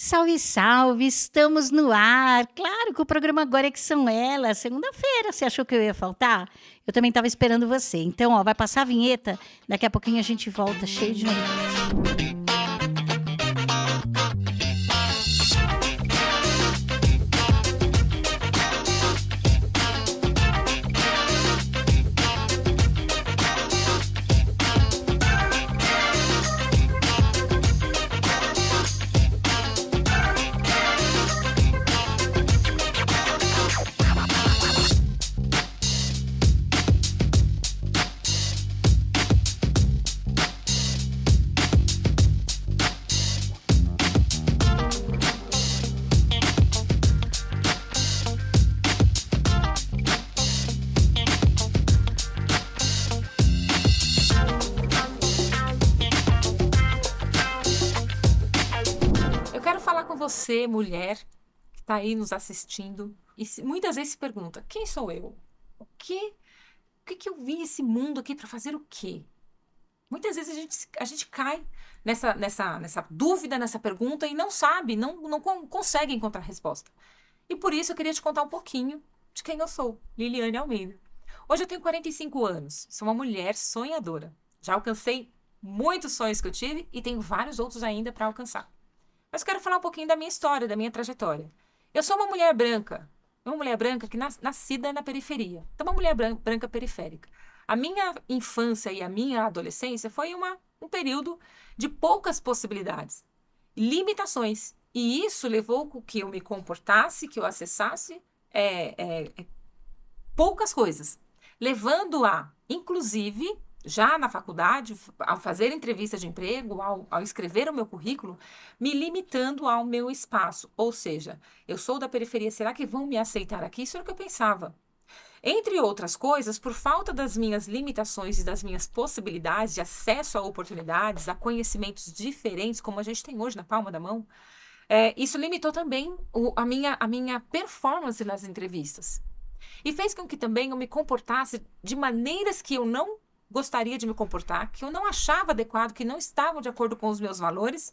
Salve, salve! Estamos no ar. Claro que o programa agora é que são elas. Segunda-feira, você achou que eu ia faltar? Eu também estava esperando você. Então, ó, vai passar a vinheta. Daqui a pouquinho a gente volta cheio de novidades. Eu quero falar com você, mulher, que está aí nos assistindo e muitas vezes se pergunta: quem sou eu? O que eu vim esse mundo aqui para fazer o quê? Muitas vezes a gente cai nessa dúvida, nessa pergunta e não sabe, não consegue encontrar resposta. E por isso eu queria te contar um pouquinho de quem eu sou, Liliane Almeida. Hoje eu tenho 45 anos, sou uma mulher sonhadora. Já alcancei muitos sonhos que eu tive e tenho vários outros ainda para alcançar. Mas eu quero falar um pouquinho da minha história, da minha trajetória. Eu sou uma mulher branca que nascida na periferia. Então, uma mulher branca periférica. A minha infância e a minha adolescência foi um período de poucas possibilidades, limitações. E isso levou com que eu me comportasse, que eu acessasse poucas coisas, levando a, inclusive, já na faculdade, ao fazer entrevista de emprego, ao escrever o meu currículo, me limitando ao meu espaço. Ou seja, eu sou da periferia, será que vão me aceitar aqui? Isso era o que eu pensava. Entre outras coisas, por falta das minhas limitações e das minhas possibilidades de acesso a oportunidades, a conhecimentos diferentes, como a gente tem hoje na palma da mão, isso limitou também a minha performance nas entrevistas. E fez com que também eu me comportasse de maneiras que eu não gostaria de me comportar, que eu não achava adequado, que não estavam de acordo com os meus valores,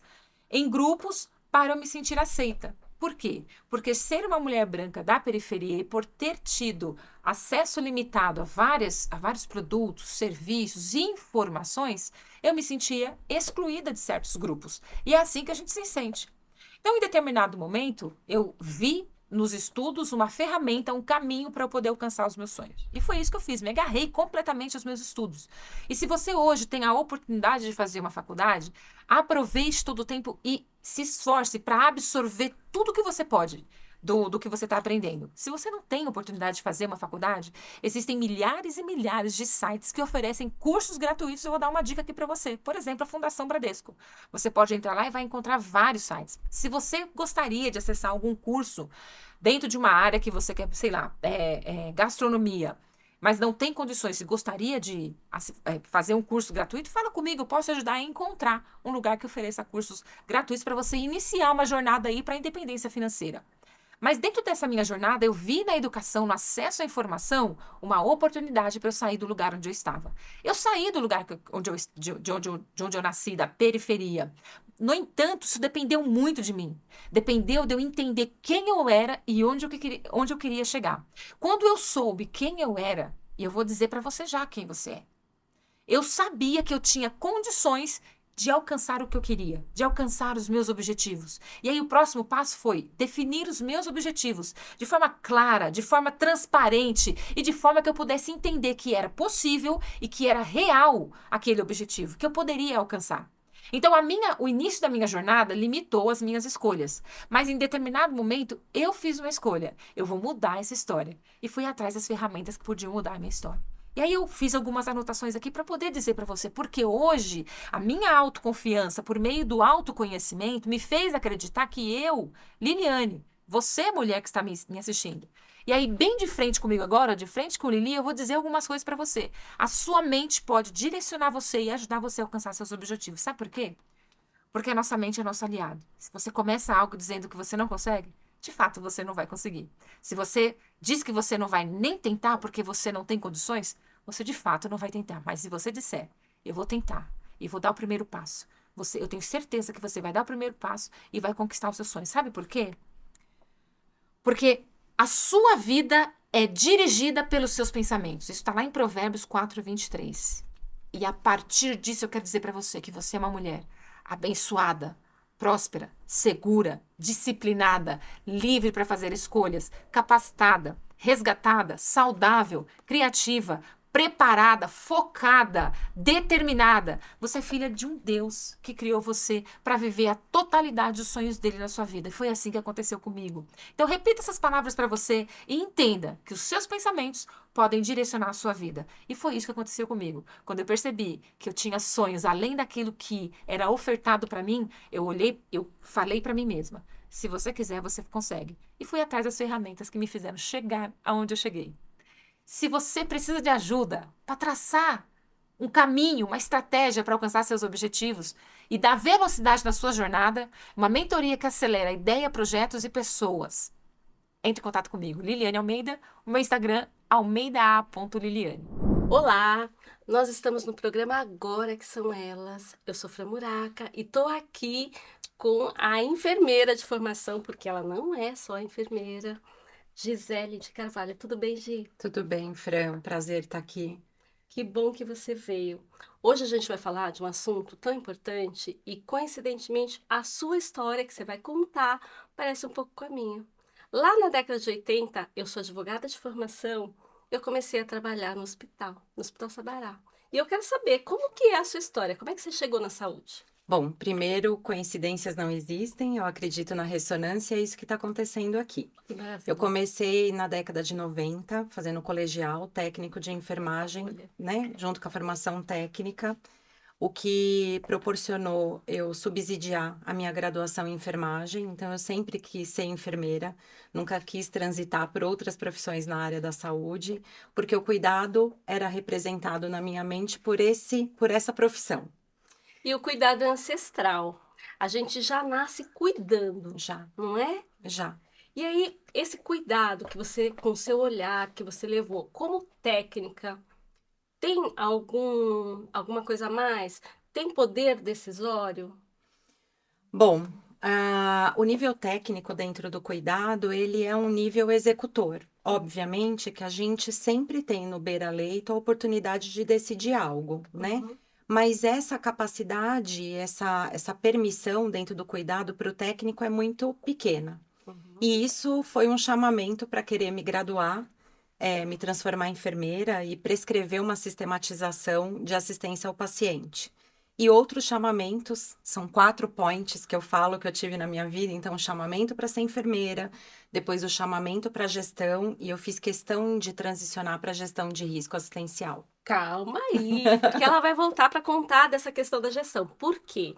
em grupos para eu me sentir aceita. Por quê? Porque ser uma mulher branca da periferia e por ter tido acesso limitado a vários produtos, serviços e informações, eu me sentia excluída de certos grupos. E é assim que a gente se sente. Então, em determinado momento, eu vi nos estudos uma ferramenta, um caminho para eu poder alcançar os meus sonhos. E foi isso que eu fiz, me agarrei completamente aos meus estudos. E se você hoje tem a oportunidade de fazer uma faculdade, aproveite todo o tempo e se esforce para absorver tudo que você pode do que você está aprendendo. Se você não tem oportunidade de fazer uma faculdade, existem milhares e milhares de sites que oferecem cursos gratuitos. Eu vou dar uma dica aqui para você. Por exemplo, a Fundação Bradesco. Você pode entrar lá e vai encontrar vários sites. Se você gostaria de acessar algum curso dentro de uma área que você quer, sei lá, gastronomia, mas não tem condições, se gostaria de fazer um curso gratuito, fala comigo, eu posso ajudar a encontrar um lugar que ofereça cursos gratuitos para você iniciar uma jornada aí para a independência financeira. Mas dentro dessa minha jornada, eu vi na educação, no acesso à informação, uma oportunidade para eu sair do lugar onde eu estava. Eu saí do lugar de onde eu nasci, da periferia. No entanto, isso dependeu muito de mim. Dependeu de eu entender quem eu era e onde eu queria chegar. Quando eu soube quem eu era, e eu vou dizer para você já quem você é. Eu sabia que eu tinha condições de alcançar o que eu queria, de alcançar os meus objetivos. E aí o próximo passo foi definir os meus objetivos de forma clara, de forma transparente e de forma que eu pudesse entender que era possível e que era real aquele objetivo, que eu poderia alcançar. Então o início da minha jornada limitou as minhas escolhas, mas em determinado momento eu fiz uma escolha. Eu vou mudar essa história e fui atrás das ferramentas que podiam mudar a minha história. E aí eu fiz algumas anotações aqui para poder dizer para você, porque hoje a minha autoconfiança, por meio do autoconhecimento, me fez acreditar que eu, Liliane, você, mulher que está me assistindo, e aí bem de frente comigo agora, de frente com Lili, eu vou dizer algumas coisas para você. A sua mente pode direcionar você e ajudar você a alcançar seus objetivos. Sabe por quê? Porque a nossa mente é nosso aliado. Se você começa algo dizendo que você não consegue, de fato você não vai conseguir. Se você diz que você não vai nem tentar porque você não tem condições, você de fato não vai tentar. Mas se você disser, eu vou tentar e vou dar o primeiro passo, eu tenho certeza que você vai dar o primeiro passo e vai conquistar os seus sonhos. Sabe por quê? Porque a sua vida é dirigida pelos seus pensamentos. Isso está lá em Provérbios 4:23. E a partir disso eu quero dizer para você que você é uma mulher abençoada, próspera, segura, disciplinada, livre para fazer escolhas, capacitada, resgatada, saudável, criativa, preparada, focada, determinada. Você é filha de um Deus que criou você para viver a totalidade dos sonhos dele na sua vida. E foi assim que aconteceu comigo. Então, repita essas palavras para você e entenda que os seus pensamentos podem direcionar a sua vida. E foi isso que aconteceu comigo. Quando eu percebi que eu tinha sonhos além daquilo que era ofertado para mim, eu falei para mim mesma: se você quiser, você consegue. E fui atrás das ferramentas que me fizeram chegar aonde eu cheguei. Se você precisa de ajuda para traçar um caminho, uma estratégia para alcançar seus objetivos e dar velocidade na sua jornada, uma mentoria que acelera ideia, projetos e pessoas, entre em contato comigo, Liliane Almeida, o meu Instagram, almeida.liliane. Olá, nós estamos no programa Agora que São Elas. Eu sou Fran Muraca e estou aqui com a enfermeira de formação, porque ela não é só enfermeira, Gisele de Carvalho. Tudo bem, Gi? Tudo bem, Fran? Prazer estar aqui. Que bom que você veio. Hoje a gente vai falar de um assunto tão importante e, coincidentemente, a sua história que você vai contar parece um pouco com a minha. Lá na década de 80, eu sou advogada de formação, eu comecei a trabalhar no Hospital Sabará. E eu quero saber como que é a sua história, como é que você chegou na saúde? Bom, primeiro, coincidências não existem, eu acredito na ressonância, é isso que está acontecendo aqui. Que maravilha. Eu comecei na década de 90, fazendo colegial técnico de enfermagem, Olha. né, junto com a formação técnica, o que proporcionou eu subsidiar a minha graduação em enfermagem. Então, eu sempre quis ser enfermeira, nunca quis transitar por outras profissões na área da saúde, porque o cuidado era representado na minha mente por essa profissão. E o cuidado é ancestral. A gente já nasce cuidando, Já, não é? já. E aí, esse cuidado que você, com o seu olhar, que você levou como técnica, tem alguma coisa a mais? Tem poder decisório? Bom, o nível técnico dentro do cuidado, ele é um nível executor. Obviamente que a gente sempre tem no beira-leito a oportunidade de decidir algo, né? Uhum. Mas essa capacidade, essa permissão dentro do cuidado para o técnico é muito pequena. Uhum. E isso foi um chamamento para querer me graduar, me transformar em enfermeira e prescrever uma sistematização de assistência ao paciente. E outros chamamentos, são 4 points que eu falo que eu tive na minha vida. Então, o chamamento para ser enfermeira, depois o chamamento para gestão, e eu fiz questão de transicionar para gestão de risco assistencial. Calma aí, porque ela vai voltar para contar dessa questão da gestão. Por quê?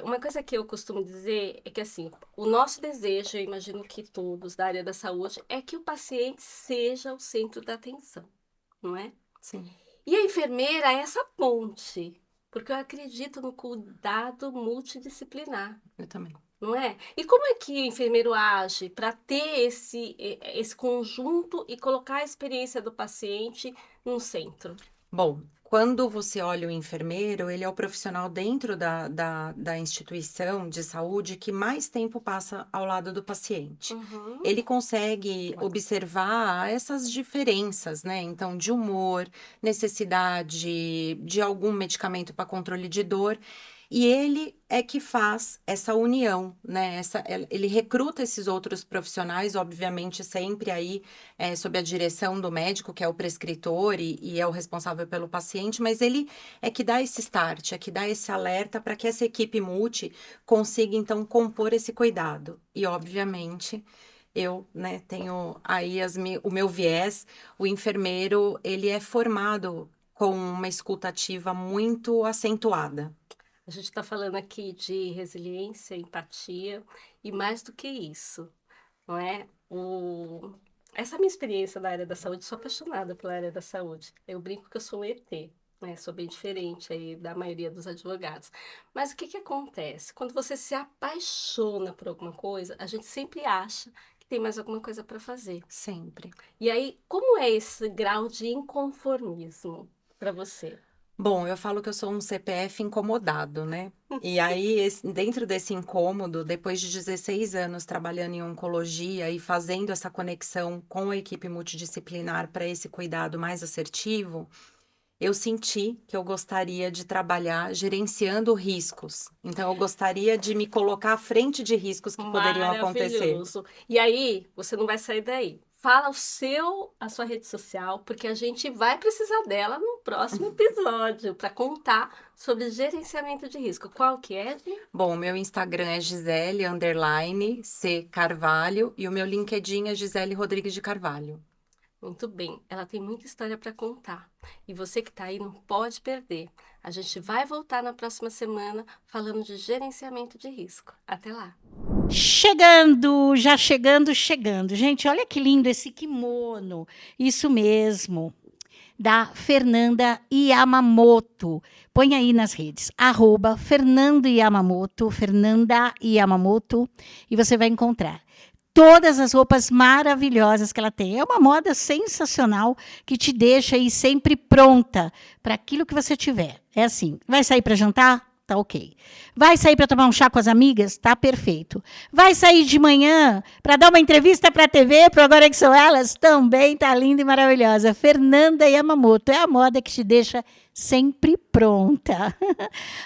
Uma coisa que eu costumo dizer é que, assim, o nosso desejo, eu imagino que todos da área da saúde, é que o paciente seja o centro da atenção, não é? Sim. E a enfermeira é essa ponte, porque eu acredito no cuidado multidisciplinar, Eu também. não é? E como é que o enfermeiro age para ter esse conjunto e colocar a experiência do paciente no centro? Bom, quando você olha o enfermeiro, ele é o profissional dentro da instituição de saúde que mais tempo passa ao lado do paciente. Uhum. Ele consegue observar essas diferenças, né? Então, de humor, necessidade de algum medicamento para controle de dor. E ele é que faz essa união, né? Ele recruta esses outros profissionais, obviamente, sempre aí sob a direção do médico, que é o prescritor e é o responsável pelo paciente, mas ele é que dá esse start, é que dá esse alerta para que essa equipe multi consiga, então, compor esse cuidado. E, obviamente, eu, né, tenho aí o meu viés, o enfermeiro, ele é formado com uma escuta ativa muito acentuada. A gente está falando aqui de resiliência, empatia e mais do que isso, não é? Essa minha experiência na área da saúde, sou apaixonada pela área da saúde. Eu brinco que eu sou um ET, né? Sou bem diferente aí da maioria dos advogados. Mas o que que acontece? Quando você se apaixona por alguma coisa, a gente sempre acha que tem mais alguma coisa para fazer. Sempre. E aí, como é esse grau de inconformismo para você? Bom, eu falo que eu sou um CPF incomodado, né? E aí, dentro desse incômodo, depois de 16 anos trabalhando em oncologia e fazendo essa conexão com a equipe multidisciplinar para esse cuidado mais assertivo, eu senti que eu gostaria de trabalhar gerenciando riscos. Então, eu gostaria de me colocar à frente de riscos que poderiam acontecer. Maravilhoso. E aí, você não vai sair daí. Fala a sua rede social, porque a gente vai precisar dela no próximo episódio para contar sobre gerenciamento de risco. Qual que é, Gi? Bom, meu Instagram é Gisele_C Carvalho e o meu LinkedIn é Gisele Rodrigues de Carvalho. Muito bem, ela tem muita história para contar. E você que está aí não pode perder. A gente vai voltar na próxima semana falando de gerenciamento de risco. Até lá. Chegando, já chegando, chegando. Gente, olha que lindo esse kimono. Isso mesmo. Da Fernanda Yamamoto. Põe aí nas redes, @Fernando Yamamoto, Fernanda Yamamoto, e você vai encontrar todas as roupas maravilhosas que ela tem. É uma moda sensacional que te deixa aí sempre pronta para aquilo que você tiver. É assim, vai sair para jantar? Tá ok. Vai sair para tomar um chá com as amigas? Tá perfeito. Vai sair de manhã para dar uma entrevista para a TV, para Agora que São Elas? Também tá linda e maravilhosa. Fernanda Yamamoto, é a moda que te deixa sempre pronta.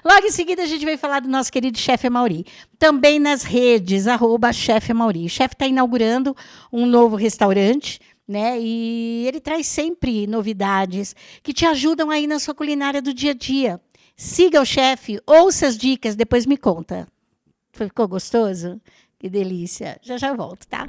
Logo em seguida, a gente vai falar do nosso querido chefe Amaury. Também nas redes, @chefe Amaury. O chefe está inaugurando um novo restaurante, né? E ele traz sempre novidades que te ajudam aí na sua culinária do dia a dia. Siga o chefe, ouça as dicas, depois me conta. Ficou gostoso? Que delícia. Já já volto, tá?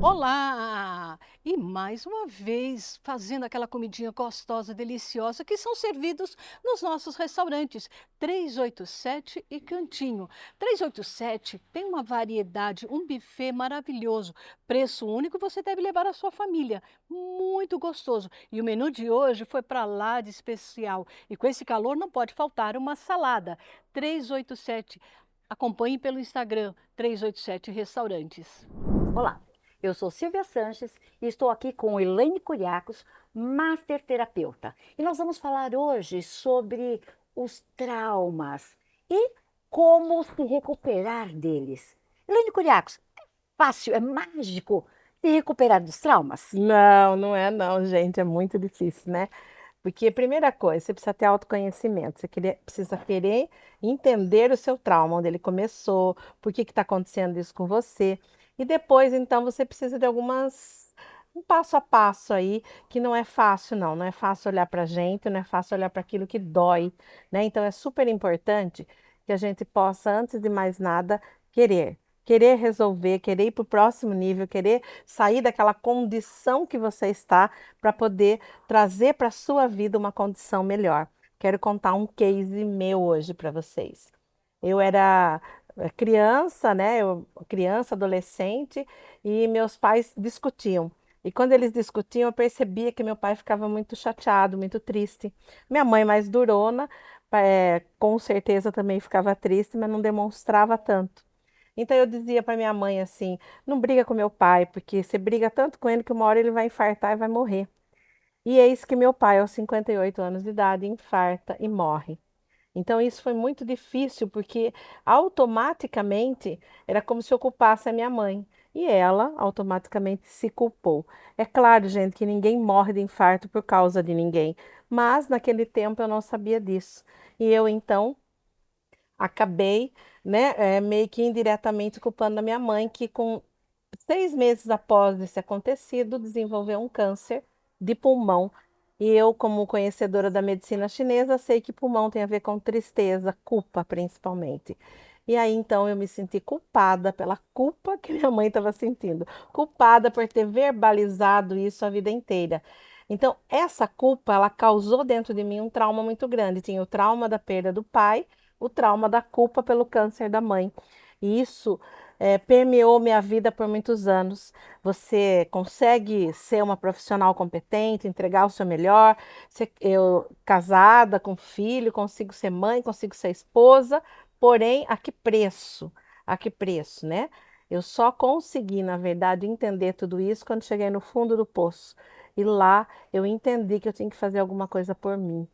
Olá! E mais uma vez fazendo aquela comidinha gostosa, deliciosa que são servidos nos nossos restaurantes 387 e Cantinho. 387 tem uma variedade, um buffet maravilhoso, preço único, você deve levar a sua família. Muito gostoso. E o menu de hoje foi para lá de especial. E com esse calor não pode faltar uma salada. 387. Acompanhe pelo Instagram 387 Restaurantes. Olá, eu sou Silvia Sanches e estou aqui com Elaine Curiacos, Master Terapeuta. E nós vamos falar hoje sobre os traumas e como se recuperar deles. Elaine Curiacos, é fácil, é mágico se recuperar dos traumas? Não, não é não, gente, é muito difícil, né? Porque, primeira coisa, você precisa ter autoconhecimento, precisa querer entender o seu trauma, onde ele começou, por que está acontecendo isso com você. E depois, então, você precisa de um passo a passo aí, que não é fácil, não. Não é fácil olhar para a gente, não é fácil olhar para aquilo que dói, né? Então, é super importante que a gente possa, antes de mais nada, querer resolver, querer ir para o próximo nível, querer sair daquela condição que você está para poder trazer para a sua vida uma condição melhor. Quero contar um case meu hoje para vocês. Eu era criança, né? Criança, adolescente, e meus pais discutiam. E quando eles discutiam, eu percebia que meu pai ficava muito chateado, muito triste. Minha mãe, mais durona, com certeza também ficava triste, mas não demonstrava tanto. Então eu dizia para minha mãe assim: não briga com meu pai, porque você briga tanto com ele que uma hora ele vai infartar e vai morrer. E eis que meu pai, aos 58 anos de idade, infarta e morre. Então isso foi muito difícil, porque automaticamente era como se eu culpasse a minha mãe. E ela automaticamente se culpou. É claro, gente, que ninguém morre de infarto por causa de ninguém. Mas naquele tempo eu não sabia disso. E eu então acabei, né, meio que indiretamente culpando a minha mãe, que com 6 meses após esse acontecido, desenvolveu um câncer de pulmão. E eu, como conhecedora da medicina chinesa, sei que pulmão tem a ver com tristeza, culpa principalmente. E aí, então, eu me senti culpada pela culpa que minha mãe estava sentindo, culpada por ter verbalizado isso a vida inteira. Então, essa culpa, ela causou dentro de mim um trauma muito grande. Tinha o trauma da perda do pai, o trauma da culpa pelo câncer da mãe. E isso permeou minha vida por muitos anos. Você consegue ser uma profissional competente, entregar o seu melhor. Eu, casada, com filho, consigo ser mãe, consigo ser esposa, porém, a que preço? A que preço, né? Eu só consegui, na verdade, entender tudo isso quando cheguei no fundo do poço. E lá eu entendi que eu tinha que fazer alguma coisa por mim,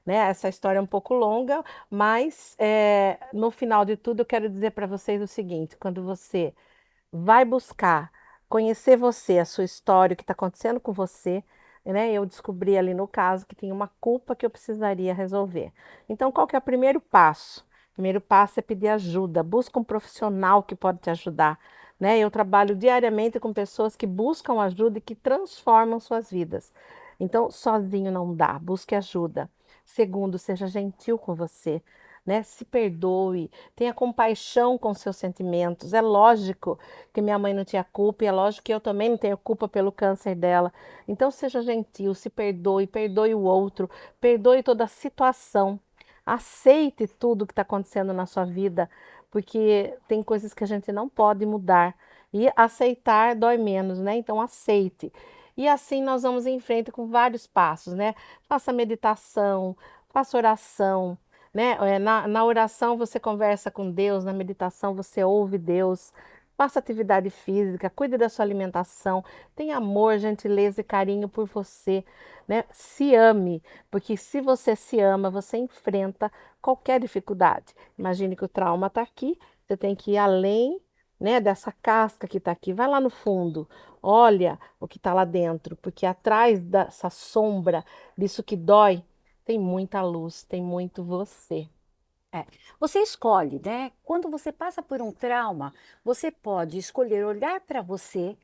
né? Essa história é um pouco longa, mas no final de tudo eu quero dizer para vocês o seguinte: quando você vai buscar conhecer você, a sua história, o que está acontecendo com você, né? Eu descobri ali no caso que tinha uma culpa que eu precisaria resolver. Então, qual que é o primeiro passo? O primeiro passo é pedir ajuda, busca um profissional que pode te ajudar, né? Eu trabalho diariamente com pessoas que buscam ajuda e que transformam suas vidas. Então, sozinho não dá, busque ajuda. Segundo, seja gentil com você, né? Se perdoe, tenha compaixão com seus sentimentos. É lógico que minha mãe não tinha culpa, e é lógico que eu também não tenho culpa pelo câncer dela. Então, seja gentil, se perdoe, perdoe o outro, perdoe toda a situação. Aceite tudo que está acontecendo na sua vida, porque tem coisas que a gente não pode mudar. E aceitar dói menos, né? Então, aceite. E assim nós vamos em frente com vários passos, né? Faça meditação, faça oração, né? Na oração você conversa com Deus, na meditação você ouve Deus. Faça atividade física, cuide da sua alimentação, tenha amor, gentileza e carinho por você, né? Se ame, porque se você se ama, você enfrenta qualquer dificuldade. Imagine que o trauma está aqui, você tem que ir além, né, dessa casca que está aqui. Vai lá no fundo, olha o que está lá dentro, porque atrás dessa sombra, disso que dói, tem muita luz, tem muito você. Você escolhe, né? Quando você passa por um trauma, você pode escolher olhar para você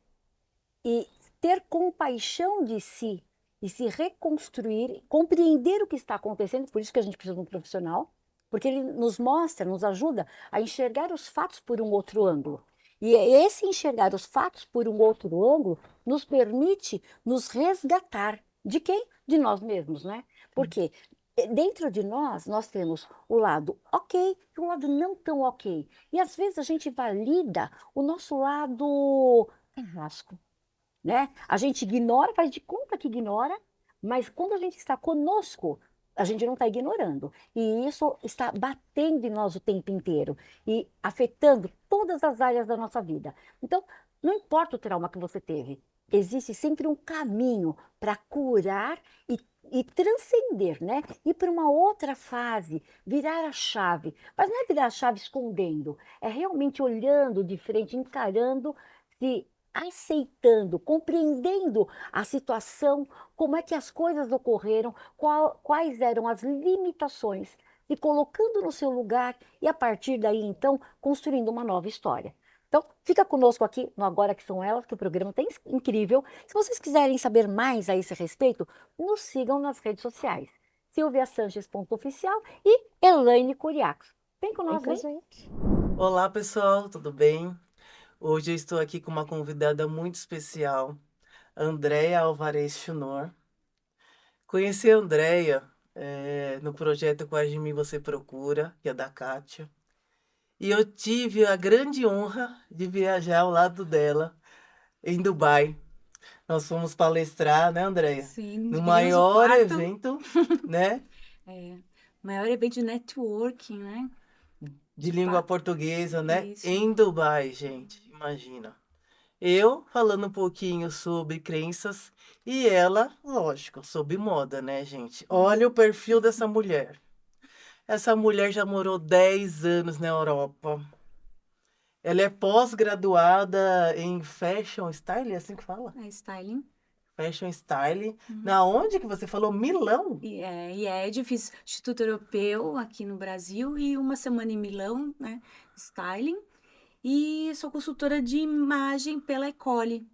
e ter compaixão de si e se reconstruir, compreender o que está acontecendo, por isso que a gente precisa de um profissional, porque ele nos mostra, nos ajuda a enxergar os fatos por um outro ângulo. E esse enxergar os fatos por um outro ângulo nos permite nos resgatar de quem? De nós mesmos, né? Porque dentro de nós, nós temos o lado ok e o lado não tão ok. E às vezes a gente valida o nosso lado carrasco, né? A gente ignora, faz de conta que ignora, mas quando a gente está conosco, a gente não está ignorando. E isso está batendo em nós o tempo inteiro e afetando todas as áreas da nossa vida. Então, não importa o trauma que você teve, existe sempre um caminho para curar e transcender, né? Ir para uma outra fase, virar a chave. Mas não é virar a chave escondendo, é realmente olhando de frente, encarando, se aceitando, compreendendo a situação, como é que as coisas ocorreram, quais eram as limitações, e colocando no seu lugar e a partir daí então construindo uma nova história. Então, fica conosco aqui no Agora que São Elas, que o programa está incrível. Se vocês quiserem saber mais a esse respeito, nos sigam nas redes sociais. silviasanches.oficial e Elaine Curiacos. Vem com nós, vem. Olá, pessoal, tudo bem? Hoje eu estou aqui com uma convidada muito especial, Andréia Alvarez Chunor. Conheci a Andréia no projeto Quase de Mim Você Procura, que é da Kátia. E eu tive a grande honra de viajar ao lado dela em Dubai. Nós fomos palestrar, né, Andréia? Sim, No dividimos o maior quarto. evento, né, Maior evento de networking, né? de língua portuguesa, né, Isso. em Dubai, gente. Imagina. Eu falando um pouquinho sobre crenças e ela, lógico, sobre moda, né, gente? Olha o perfil dessa mulher. Essa mulher já morou 10 anos na Europa. Ela é pós-graduada em Fashion Style, é assim que fala? É styling. Fashion Style. Na onde que você falou? Milão? E é fiz Instituto Europeu aqui no Brasil e uma semana em Milão, né? Styling. E sou consultora de imagem pela Ecole.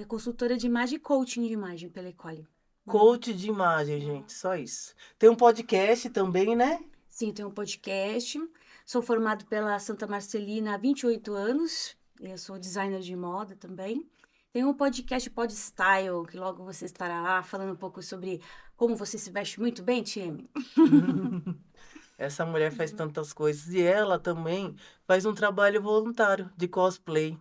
Consultora de imagem e coaching de imagem pela Ecole. Coach de imagem, gente, só isso. Tem um podcast também, né? Sim, tenho um podcast. Sou formado pela Santa Marcelina há 28 anos. Eu sou designer de moda também. Tenho um podcast Pod Style, que logo você estará lá falando um pouco sobre como você se veste muito bem, Tieme. Essa mulher faz tantas coisas e ela também faz um trabalho voluntário de cosplay,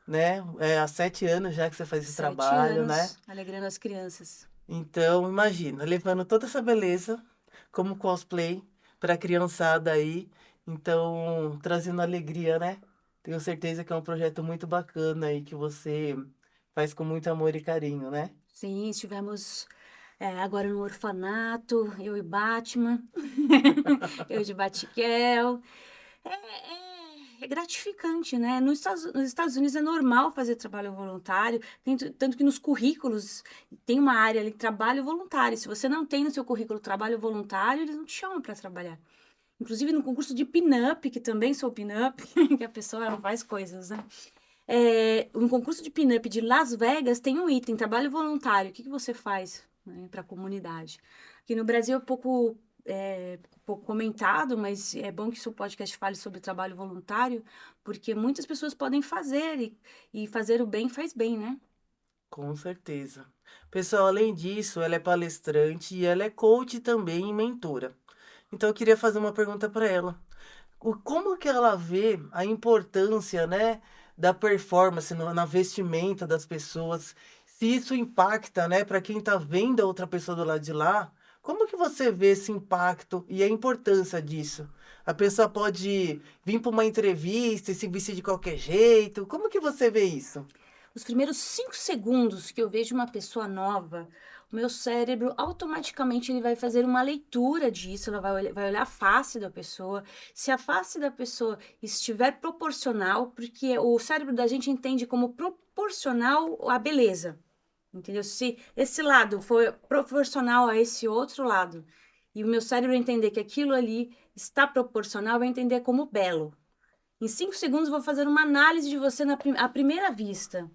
né? Há 7 anos já que você faz esse 7 trabalho, né? anos alegrando as crianças. Então, imagina, levando toda essa beleza como cosplay para a criançada aí, então trazendo alegria, né? Tenho certeza que é um projeto muito bacana aí que você faz com muito amor e carinho, né? Sim, estivemos agora no orfanato, eu e Batman, eu de Batgirl. É gratificante, né? Nos Estados Unidos é normal fazer trabalho voluntário, tanto que nos currículos tem uma área ali, trabalho voluntário. Se você não tem no seu currículo trabalho voluntário, eles não te chamam para trabalhar. Inclusive no concurso de pin-up, que também sou pin-up, que a pessoa ela faz coisas, né? No concurso de pin-up de Las Vegas tem um item, trabalho voluntário. O que você faz, né, para a comunidade? Aqui no Brasil é pouco comentado, mas é bom que o seu podcast fale sobre trabalho voluntário, porque muitas pessoas podem fazer e fazer o bem faz bem, né? Com certeza. Pessoal, além disso, ela é palestrante e ela é coach também e mentora. Então eu queria fazer uma pergunta para ela. Como que ela vê a importância, né, da performance na vestimenta das pessoas? Se isso impacta, né, para quem está vendo a outra pessoa do lado de lá, como que você vê esse impacto e a importância disso? A pessoa pode vir para uma entrevista e se vestir de qualquer jeito. Como que você vê isso? Os primeiros 5 segundos que eu vejo uma pessoa nova, o meu cérebro automaticamente ele vai fazer uma leitura disso, ela vai olhar a face da pessoa. Se a face da pessoa estiver proporcional, porque o cérebro da gente entende como proporcional à beleza, entendeu? Se esse lado for proporcional a esse outro lado, e o meu cérebro entender que aquilo ali está proporcional, vai entender como belo. Em 5 segundos, eu vou fazer uma análise de você à primeira vista.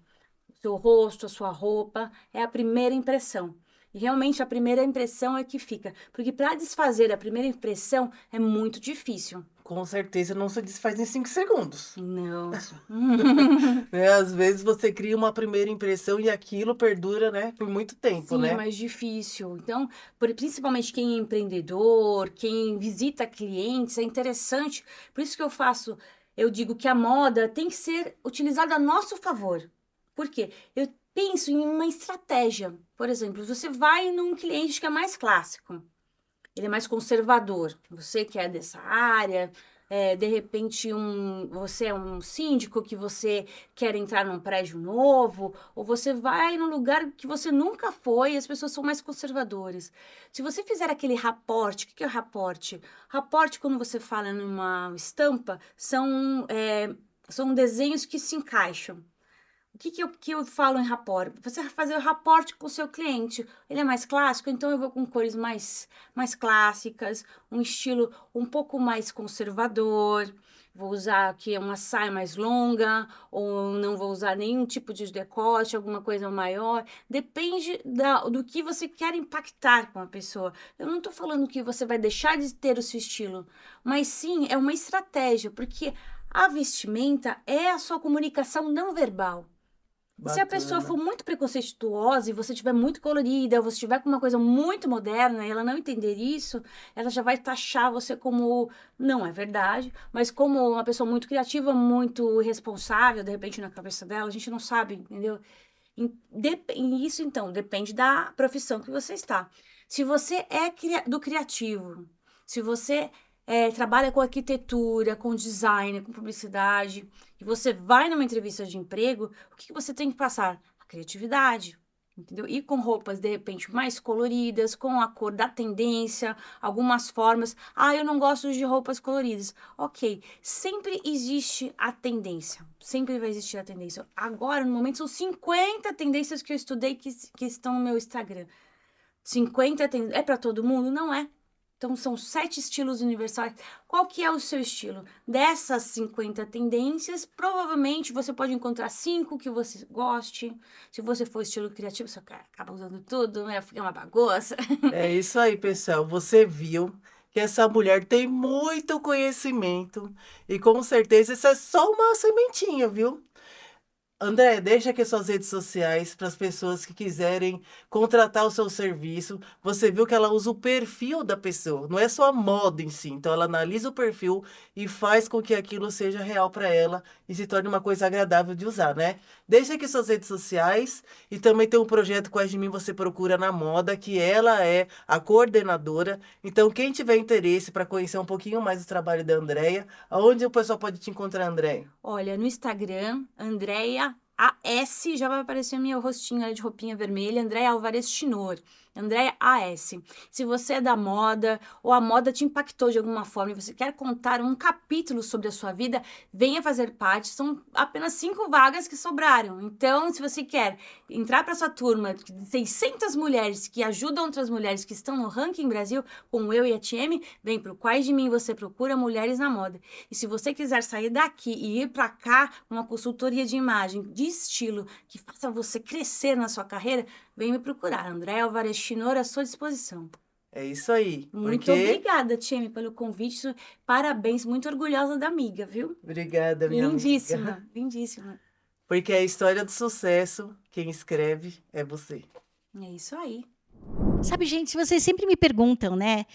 O seu rosto, a sua roupa, é a primeira impressão. E realmente a primeira impressão é que fica. Porque para desfazer a primeira impressão é muito difícil. Com certeza não se desfaz em 5 segundos. Não. Né? Às vezes você cria uma primeira impressão e aquilo perdura, né, por muito tempo, Sim, né? é mais difícil. Então, principalmente quem é empreendedor, quem visita clientes, é interessante. Por isso que eu digo que a moda tem que ser utilizada a nosso favor. Por quê? Eu penso em uma estratégia. Por exemplo, você vai num cliente que é mais clássico, ele é mais conservador. Você que é dessa área, de repente você é um síndico que você quer entrar num prédio novo, ou você vai num lugar que você nunca foi e as pessoas são mais conservadoras. Se você fizer aquele raporte, o que é o raporte? Raporte, quando você fala numa estampa, são desenhos que se encaixam. O que eu falo em rapport? Você vai fazer o rapport com o seu cliente. Ele é mais clássico, então eu vou com cores mais clássicas, um estilo um pouco mais conservador. Vou usar aqui uma saia mais longa, ou não vou usar nenhum tipo de decote, alguma coisa maior. Depende do que você quer impactar com a pessoa. Eu não estou falando que você vai deixar de ter o seu estilo, mas sim é uma estratégia, porque a vestimenta é a sua comunicação não verbal. Se a pessoa for muito preconceituosa e você estiver muito colorida, você estiver com uma coisa muito moderna e ela não entender isso, ela já vai taxar você como, não é verdade, mas como uma pessoa muito criativa, muito responsável, de repente na cabeça dela, a gente não sabe, entendeu? E isso, então, depende da profissão que você está. Se você é do criativo, se você trabalha com arquitetura, com design, com publicidade, e você vai numa entrevista de emprego, o que você tem que passar? A criatividade, entendeu? E com roupas, de repente, mais coloridas, com a cor da tendência, algumas formas. Ah, eu não gosto de roupas coloridas. Ok, sempre existe a tendência. Sempre vai existir a tendência. Agora, no momento, são 50 tendências que eu estudei que estão no meu Instagram. 50 tendências. É para todo mundo? Não é. Então, são 7 estilos universais. Qual que é o seu estilo? Dessas 50 tendências, provavelmente você pode encontrar 5 que você goste. Se você for estilo criativo, você acaba usando tudo, né? Fica uma bagunça. É isso aí, pessoal. Você viu que essa mulher tem muito conhecimento e com certeza isso é só uma sementinha, viu? André, deixa aqui suas redes sociais para as pessoas que quiserem contratar o seu serviço. Você viu que ela usa o perfil da pessoa, não é só a moda em si. Então, ela analisa o perfil e faz com que aquilo seja real para ela e se torne uma coisa agradável de usar, né? Deixa aqui suas redes sociais e também tem um projeto com a de mim você procura na moda, que ela é a coordenadora. Então, quem tiver interesse para conhecer um pouquinho mais do trabalho da Andréia, aonde o pessoal pode te encontrar, Andréia? Olha, no Instagram, Andréia AS, já vai aparecer meu rostinho ali de roupinha vermelha, Andréia Alvarez Chinor. Andréia AS. Se você é da moda ou a moda te impactou de alguma forma e você quer contar um capítulo sobre a sua vida, venha fazer parte. São apenas 5 vagas que sobraram. Então, se você quer entrar para essa turma de 600 mulheres que ajudam outras mulheres que estão no ranking Brasil, como eu e a TM, vem para o Quais de Mim Você Procura Mulheres na Moda. E se você quiser sair daqui e ir para cá, uma consultoria de imagem, de estilo, que faça você crescer na sua carreira, vem me procurar. Andréia Alvarez Chinor à sua disposição. É isso aí. Muito Porque... obrigada, Tieme, pelo convite. Parabéns, muito orgulhosa da amiga, viu? Obrigada, minha Lindíssima, amiga. lindíssima. Porque a história do sucesso, quem escreve é você. É isso aí. Sabe, gente, vocês sempre me perguntam, né?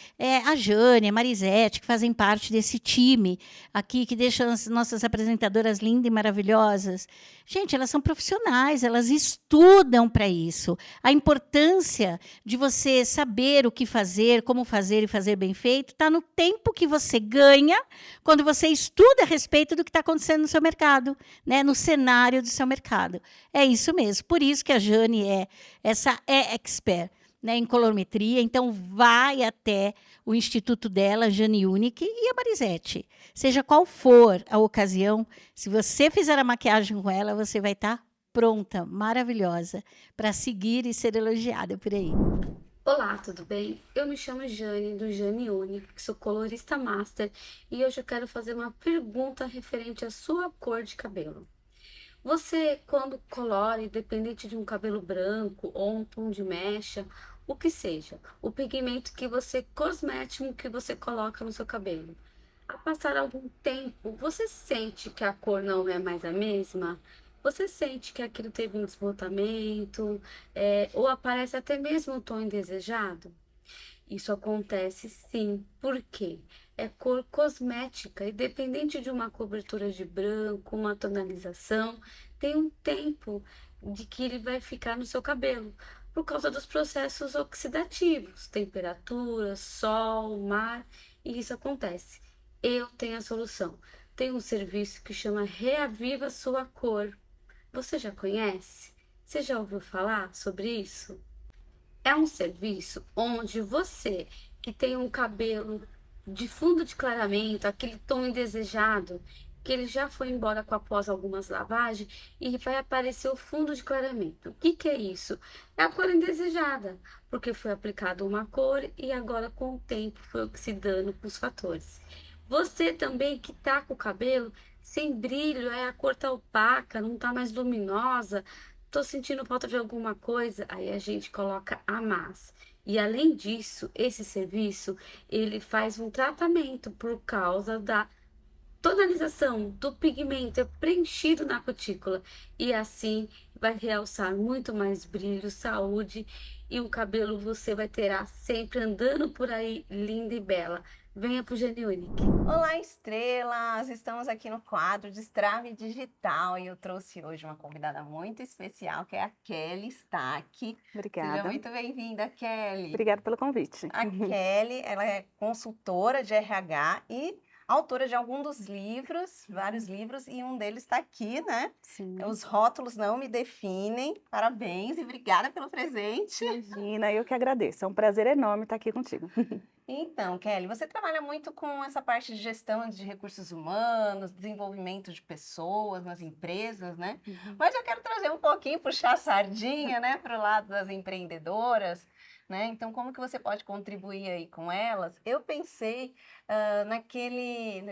A Jane, a Marisete, que fazem parte desse time aqui, que deixam as nossas apresentadoras lindas e maravilhosas. Gente, elas são profissionais, elas estudam para isso. A importância de você saber o que fazer, como fazer e fazer bem feito, está no tempo que você ganha quando você estuda a respeito do que está acontecendo no seu mercado, né? No cenário do seu mercado. É isso mesmo. Por isso que a Jane é expert, né, em colorimetria. Então, vai até o instituto dela, Jane Unique, e a Marisete. Seja qual for a ocasião, se você fizer a maquiagem com ela, você vai estar pronta, maravilhosa, para seguir e ser elogiada por aí. Olá, tudo bem? Eu me chamo Jane, do Jane Unique, sou colorista master, e hoje eu quero fazer uma pergunta referente à sua cor de cabelo. Você, quando colore, independente de um cabelo branco ou um tom de mecha, o que seja, o pigmento que você, cosmético que você coloca no seu cabelo. Ao passar algum tempo, você sente que a cor não é mais a mesma? Você sente que aquilo teve um desbotamento, ou aparece até mesmo um tom indesejado? Isso acontece sim, porque é cor cosmética, independente de uma cobertura de branco, uma tonalização, tem um tempo de que ele vai ficar no seu cabelo, por causa dos processos oxidativos, temperatura, sol, mar, e isso acontece. Eu tenho a solução. Tem um serviço que chama Reaviva Sua Cor. Você já conhece? Você já ouviu falar sobre isso? É um serviço onde você que tem um cabelo de fundo de clareamento, aquele tom indesejado, que ele já foi embora após algumas lavagens e vai aparecer o fundo de clareamento. O que é isso? É a cor indesejada, porque foi aplicada uma cor e agora com o tempo foi oxidando com os fatores. Você também que tá com o cabelo sem brilho, a cor tá opaca, não tá mais luminosa, tô sentindo falta de alguma coisa, aí a gente coloca a massa. E além disso, esse serviço, ele faz um tratamento por causa da tonalização do pigmento, é preenchido na cutícula. E assim vai realçar muito mais brilho, saúde, e o cabelo você vai ter sempre andando por aí linda e bela. Venha pro Jane Unique. Olá, estrelas! Estamos aqui no quadro Destrave Digital e eu trouxe hoje uma convidada muito especial, que é a Kelly Stack. Obrigada. Seja muito bem-vinda, Kelly. Obrigada pelo convite. A Kelly, ela é consultora de RH e autora de alguns dos livros, vários livros, e um deles está aqui, né? Sim. Os rótulos não me definem. Parabéns e obrigada pelo presente. Imagina, eu que agradeço. É um prazer enorme estar aqui contigo. Então, Kelly, você trabalha muito com essa parte de gestão de recursos humanos, desenvolvimento de pessoas nas empresas, né? Mas eu quero trazer um pouquinho, puxar a sardinha, né, para o lado das empreendedoras, né? Então, como que você pode contribuir aí com elas? Eu pensei naquele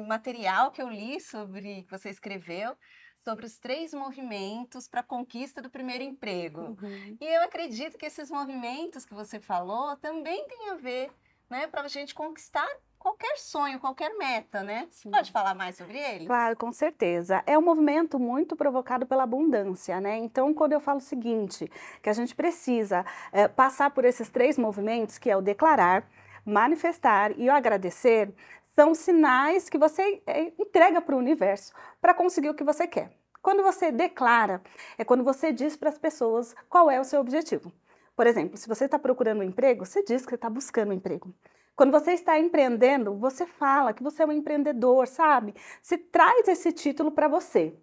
material que eu li sobre, que você escreveu, sobre os 3 movimentos para a conquista do primeiro emprego. E eu acredito que esses movimentos que você falou também têm a ver, né, para a gente conquistar qualquer sonho, qualquer meta, né? Você pode falar mais sobre ele? Claro, com certeza. É um movimento muito provocado pela abundância, né? Então, quando eu falo o seguinte, que a gente precisa passar por esses 3 movimentos, que é o declarar, manifestar e o agradecer, são sinais que você entrega para o universo para conseguir o que você quer. Quando você declara, é quando você diz para as pessoas qual é o seu objetivo. Por exemplo, se você está procurando um emprego, você diz que você está buscando um emprego. Quando você está empreendendo, você fala que você é um empreendedor, sabe? Você traz esse título para você.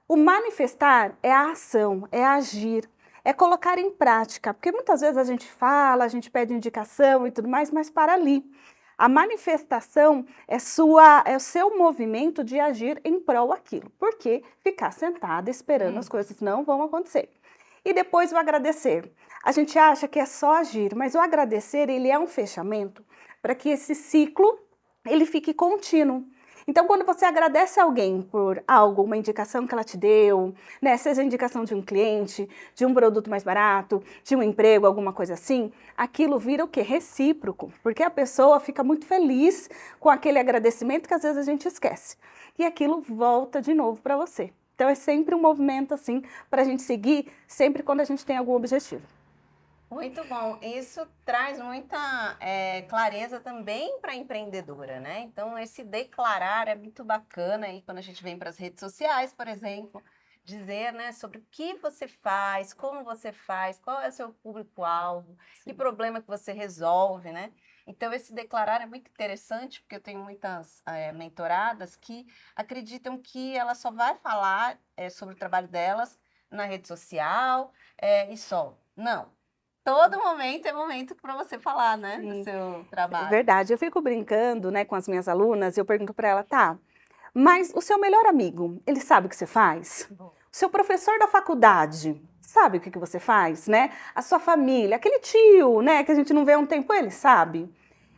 O manifestar é a ação, é agir, é colocar em prática. Porque muitas vezes a gente fala, a gente pede indicação e tudo mais, mas para ali. A manifestação é o seu movimento de agir em prol daquilo. Porque ficar sentada esperando as coisas não vão acontecer. E depois o agradecer. A gente acha que é só agir, mas o agradecer ele é um fechamento para que esse ciclo ele fique contínuo. Então, quando você agradece alguém por algo, uma indicação que ela te deu, né, seja a indicação de um cliente, de um produto mais barato, de um emprego, alguma coisa assim, aquilo vira o quê? Recíproco, porque a pessoa fica muito feliz com aquele agradecimento que às vezes a gente esquece. E aquilo volta de novo para você. Então, é sempre um movimento assim para a gente seguir, sempre quando a gente tem algum objetivo. Muito bom. Isso traz muita clareza também para a empreendedora, né? Então, esse declarar é muito bacana aí quando a gente vem para as redes sociais, por exemplo, dizer, né, sobre o que você faz, como você faz, qual é o seu público-alvo, que problema que você resolve, né? Então, esse declarar é muito interessante, porque eu tenho muitas mentoradas que acreditam que ela só vai falar sobre o trabalho delas na rede social e só. Não. Todo momento é momento para você falar, né, do seu É trabalho. verdade. Eu fico brincando, né, com as minhas alunas, e eu pergunto para ela, tá, mas o seu melhor amigo, ele sabe o que você faz? O seu professor da faculdade, sabe o que você faz, né? A sua família, aquele tio, né, que a gente não vê há um tempo, ele sabe?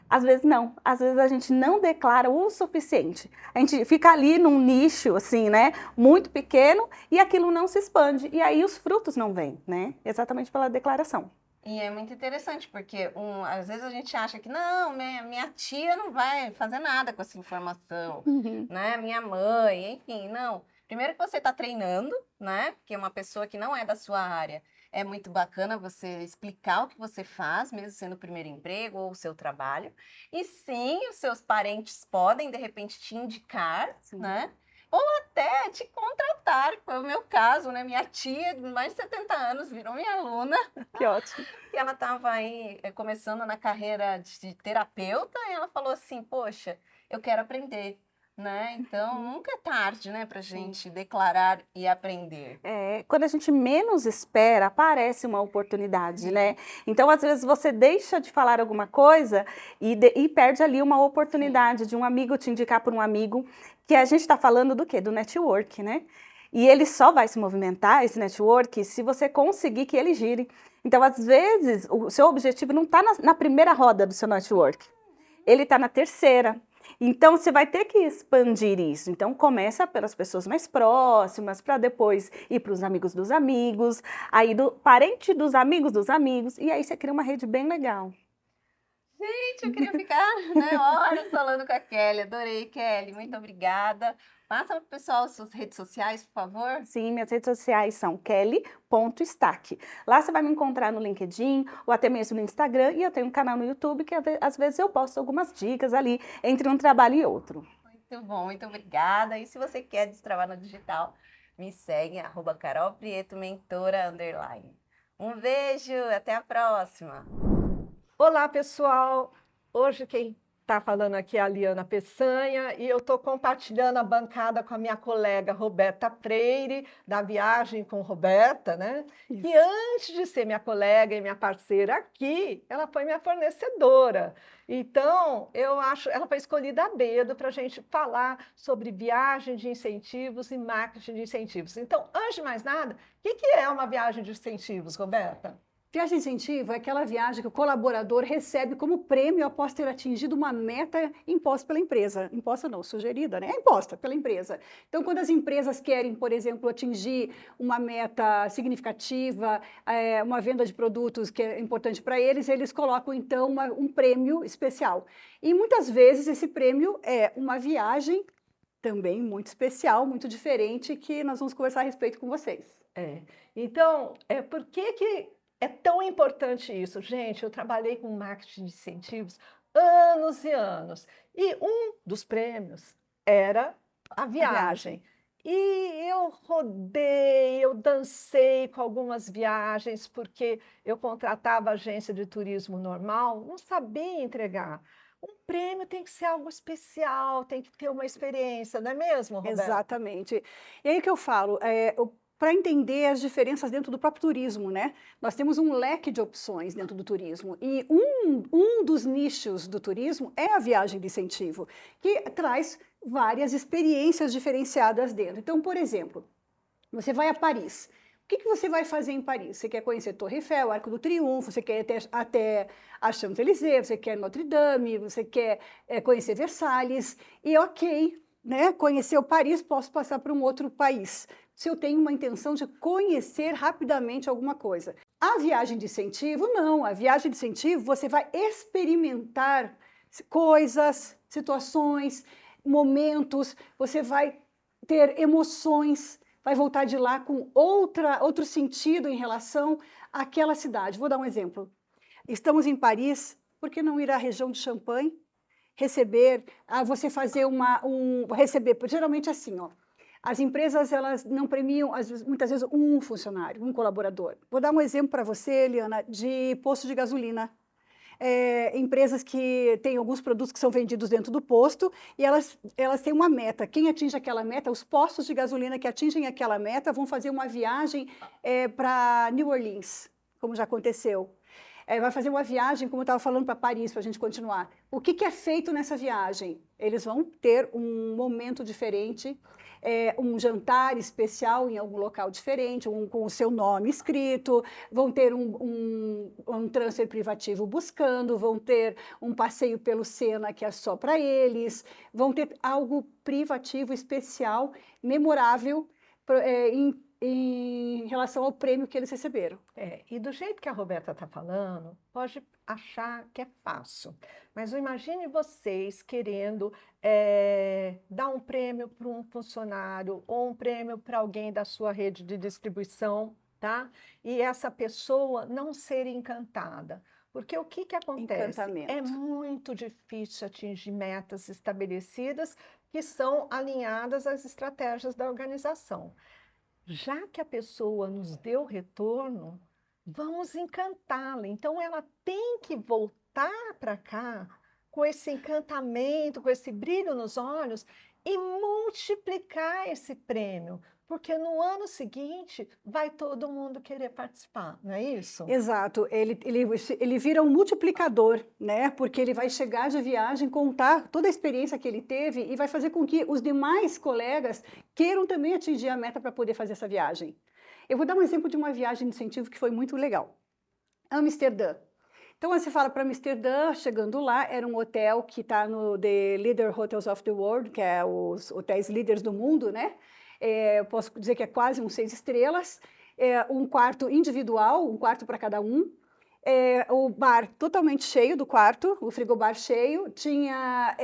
Às vezes não, às vezes a gente não declara o suficiente. A gente fica ali num nicho, assim, né, muito pequeno, e aquilo não se expande, e aí os frutos não vêm, né, exatamente pela declaração. E é muito interessante, porque às vezes a gente acha que não, minha tia não vai fazer nada com essa informação, né? Minha mãe, enfim, não. Primeiro que você está treinando, né? Porque uma pessoa que não é da sua área, é muito bacana você explicar o que você faz, mesmo sendo o primeiro emprego ou o seu trabalho. E sim, os seus parentes podem, de repente, te indicar, né? Ou até te contratar, que foi o meu caso, né? Minha tia, de mais de 70 anos, virou minha aluna. Que ótimo. E ela estava aí começando na carreira de terapeuta, e ela falou assim, poxa, eu quero aprender, né? Então, nunca é tarde, né, pra gente declarar e aprender. Quando a gente menos espera, aparece uma oportunidade, né? Então, às vezes, você deixa de falar alguma coisa e perde ali uma oportunidade de um amigo te indicar por um amigo, que a gente está falando do quê? Do network, né? E ele só vai se movimentar, esse network, se você conseguir que ele gire. Então, às vezes, o seu objetivo não está na primeira roda do seu network. Ele está na terceira. Então, você vai ter que expandir isso. Então, começa pelas pessoas mais próximas, para depois ir para os amigos dos amigos, aí do parente dos amigos, e aí você cria uma rede bem legal. Gente, eu queria ficar, né, horas falando com a Kelly. Adorei, Kelly. Muito obrigada. Passa para o pessoal as suas redes sociais, por favor. Sim, minhas redes sociais são kelly.stack. Lá você vai me encontrar no LinkedIn ou até mesmo no Instagram, e eu tenho um canal no YouTube que às vezes eu posto algumas dicas ali entre um trabalho e outro. Muito bom, muito obrigada. E se você quer destravar no digital, me segue, @carolprieto_mentora_. Um beijo, até a próxima. Olá, pessoal! Hoje quem está falando aqui é a Liana Peçanha e eu estou compartilhando a bancada com a minha colega Roberta Freire, da Viagem com Roberta, né? Isso. E antes de ser minha colega e minha parceira aqui, ela foi minha fornecedora. Então, eu acho ela foi escolhida a dedo para a gente falar sobre viagem de incentivos e marketing de incentivos. Então, antes de mais nada, o que é uma viagem de incentivos, Roberta? Viagem de incentivo é aquela viagem que o colaborador recebe como prêmio após ter atingido uma meta imposta pela empresa. Imposta não, sugerida, né? É imposta pela empresa. Então, quando as empresas querem, por exemplo, atingir uma meta significativa, uma venda de produtos que é importante para eles, eles colocam, então, um prêmio especial. E muitas vezes esse prêmio é uma viagem também muito especial, muito diferente, que nós vamos conversar a respeito com vocês. Então, por que é tão importante isso? Gente, eu trabalhei com marketing de incentivos anos e anos. E um dos prêmios era a viagem. E eu rodei, eu dancei com algumas viagens, porque eu contratava agência de turismo normal, não sabia entregar. Um prêmio tem que ser algo especial, tem que ter uma experiência, não é mesmo, Roberta? Exatamente. E aí que eu falo, para entender as diferenças dentro do próprio turismo, né? Nós temos um leque de opções dentro do turismo e um dos nichos do turismo é a viagem de incentivo, que traz várias experiências diferenciadas dentro. Então, por exemplo, você vai a Paris. O que você vai fazer em Paris? Você quer conhecer Torre Eiffel, Arco do Triunfo, você quer ir até a Champs-Élysées, você quer Notre Dame, você quer conhecer Versalhes, e ok, né? Conhecer o Paris, posso passar para um outro país, se eu tenho uma intenção de conhecer rapidamente alguma coisa. A viagem de incentivo, não. A viagem de incentivo, você vai experimentar coisas, situações, momentos, você vai ter emoções, vai voltar de lá com outro sentido em relação àquela cidade. Vou dar um exemplo. Estamos em Paris, por que não ir à região de Champagne? Receber, você fazer receber, geralmente assim, ó. As empresas, elas não premiam, muitas vezes, um funcionário, um colaborador. Vou dar um exemplo para você, Eliana, de posto de gasolina. Empresas que têm alguns produtos que são vendidos dentro do posto e elas têm uma meta. Quem atinge aquela meta, os postos de gasolina que atingem aquela meta vão fazer uma viagem para New Orleans, como já aconteceu. Vai fazer uma viagem, como eu estava falando, para Paris, para a gente continuar. O que é feito nessa viagem? Eles vão ter um momento diferente, um jantar especial em algum local diferente, com o seu nome escrito, vão ter um transfer privativo buscando, vão ter um passeio pelo Sena que é só para eles, vão ter algo privativo, especial, memorável, em relação ao prêmio que eles receberam. E do jeito que a Roberta está falando, pode achar que é fácil, mas imagine vocês querendo dar um prêmio para um funcionário ou um prêmio para alguém da sua rede de distribuição, tá? E essa pessoa não ser encantada. Porque o que acontece? É muito difícil atingir metas estabelecidas que são alinhadas às estratégias da organização. Já que a pessoa nos deu retorno, vamos encantá-la. Então, ela tem que voltar para cá com esse encantamento, com esse brilho nos olhos e multiplicar esse prêmio, porque no ano seguinte vai todo mundo querer participar, não é isso? Exato, ele vira um multiplicador, né? Porque ele vai chegar de viagem, contar toda a experiência que ele teve e vai fazer com que os demais colegas queiram também atingir a meta para poder fazer essa viagem. Eu vou dar um exemplo de uma viagem de incentivo que foi muito legal. Amsterdã. Então, você fala para Amsterdã, chegando lá, era um hotel que está no The Leader Hotels of the World, que é os hotéis líderes do mundo, né? Eu posso dizer que é quase 6 estrelas, um quarto individual, um quarto para cada um, o bar totalmente cheio do quarto, o frigobar cheio, tinha,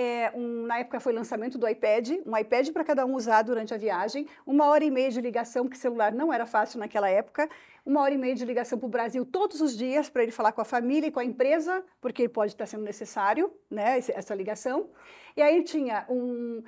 na época foi lançamento do iPad, um iPad para cada um usar durante a viagem, 1h30 de ligação, porque celular não era fácil naquela época, 1h30 de ligação para o Brasil todos os dias, para ele falar com a família e com a empresa, porque pode estar sendo necessário, né, essa ligação. E aí tinha um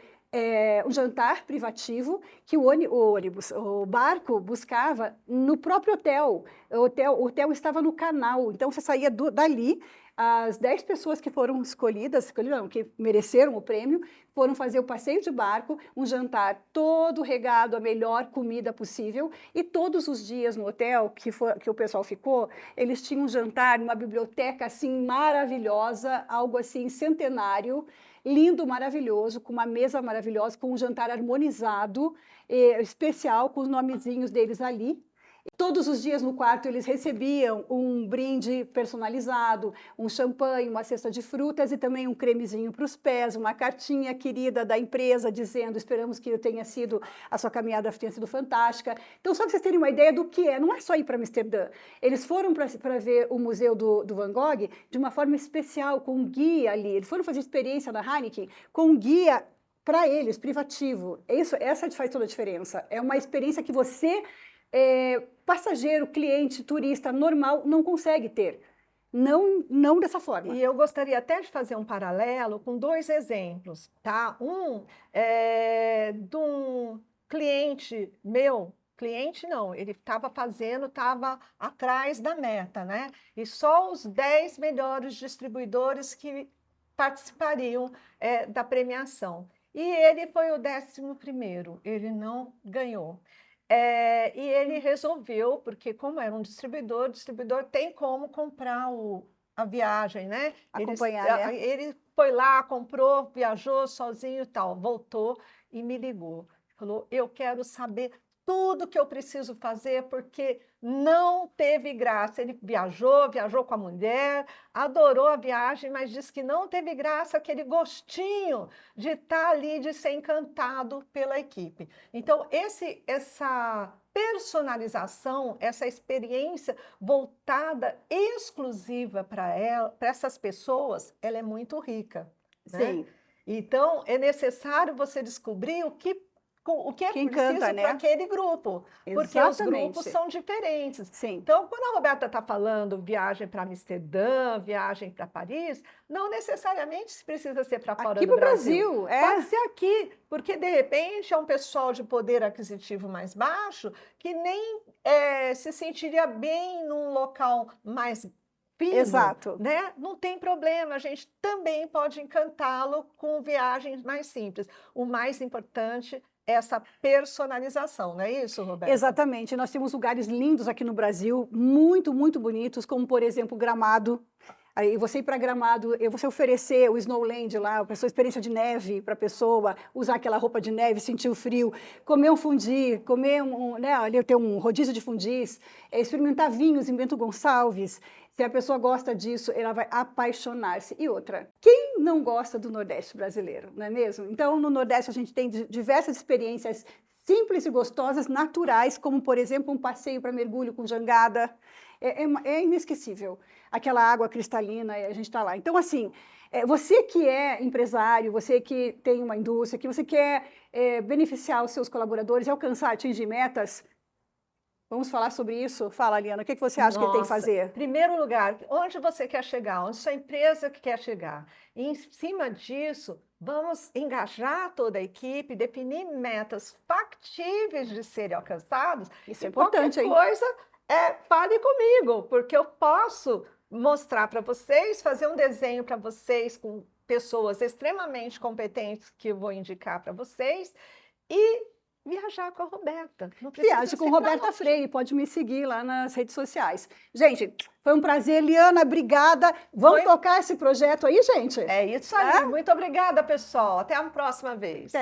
jantar privativo que o barco buscava no próprio hotel. O hotel estava no canal, então você saía dali, as 10 pessoas que foram escolhidas, que mereceram o prêmio, foram fazer o passeio de barco, um jantar todo regado à melhor comida possível, e todos os dias no hotel que o pessoal ficou, eles tinham um jantar, uma biblioteca assim maravilhosa, algo assim centenário, lindo, maravilhoso, com uma mesa maravilhosa, com um jantar harmonizado, especial, com os nomezinhos deles ali. Todos os dias no quarto eles recebiam um brinde personalizado, um champanhe, uma cesta de frutas e também um cremezinho para os pés, uma cartinha querida da empresa dizendo: esperamos que a sua caminhada tenha sido fantástica. Então, só para vocês terem uma ideia do que é, não é só ir para Amsterdã. Eles foram para ver o museu do Van Gogh de uma forma especial, com um guia ali. Eles foram fazer experiência na Heineken com um guia para eles, privativo. Essa faz toda a diferença. É uma experiência que você, passageiro, cliente, turista normal, não consegue ter. Não dessa forma. E eu gostaria até de fazer um paralelo com 2 exemplos, tá? Um é de um cliente meu, cliente não, ele estava atrás da meta, né? E só os 10 melhores distribuidores que participariam da premiação. E ele foi o 11º, ele não ganhou. E ele resolveu, porque como era um distribuidor, o distribuidor tem como comprar a viagem, né? Acompanhar, né? Ele foi lá, comprou, viajou sozinho e tal, voltou e me ligou. Falou: eu quero saber tudo que eu preciso fazer, porque não teve graça. Ele viajou com a mulher, adorou a viagem, mas disse que não teve graça aquele gostinho de estar ali, de ser encantado pela equipe. Então, essa personalização, essa experiência voltada exclusiva para essas pessoas, ela é muito rica, né? Sim. Então, é necessário você descobrir o que é Que preciso encanta, né? para aquele grupo, porque os grupos são diferentes. Sim. Então, quando a Roberta está falando viagem para Amsterdã, viagem para Paris, não necessariamente precisa ser para fora Aqui do pro Brasil. Brasil, Pode ser aqui, porque de repente é um pessoal de poder aquisitivo mais baixo que nem se sentiria bem num local mais fino, Exato. né? Não tem problema, a gente também pode encantá-lo com viagens mais simples. O mais importante é essa personalização, não é isso, Roberta? Exatamente. Nós temos lugares lindos aqui no Brasil, muito, muito bonitos, como, por exemplo, Gramado. Aí você ir para Gramado, você oferecer o Snowland lá, a experiência de neve para a pessoa, usar aquela roupa de neve, sentir o frio, comer um fundi, comer ali tem um rodízio de fundis, experimentar vinhos em Bento Gonçalves. Se a pessoa gosta disso, ela vai apaixonar-se. E outra, quem não gosta do Nordeste brasileiro, não é mesmo? Então, no Nordeste a gente tem diversas experiências simples e gostosas, naturais, como, por exemplo, um passeio para mergulho com jangada. É inesquecível. Aquela água cristalina, a gente está lá. Então, assim, você que é empresário, você que tem uma indústria, que você quer beneficiar os seus colaboradores e atingir metas, vamos falar sobre isso? Fala, Liana, o que você acha que tem que fazer? Primeiro lugar, onde você quer chegar, onde sua empresa quer chegar. E em cima disso, vamos engajar toda a equipe, definir metas factíveis de serem alcançadas. Isso é importante, hein? Qualquer coisa, fale comigo, porque eu posso mostrar para vocês, fazer um desenho para vocês com pessoas extremamente competentes que eu vou indicar para vocês e viajar com a Roberta. Viaje com Roberta Freire, pode me seguir lá nas redes sociais. Gente, foi um prazer, Liana, obrigada. Vamos tocar esse projeto aí, gente? É isso aí, muito obrigada, pessoal. Até a próxima vez.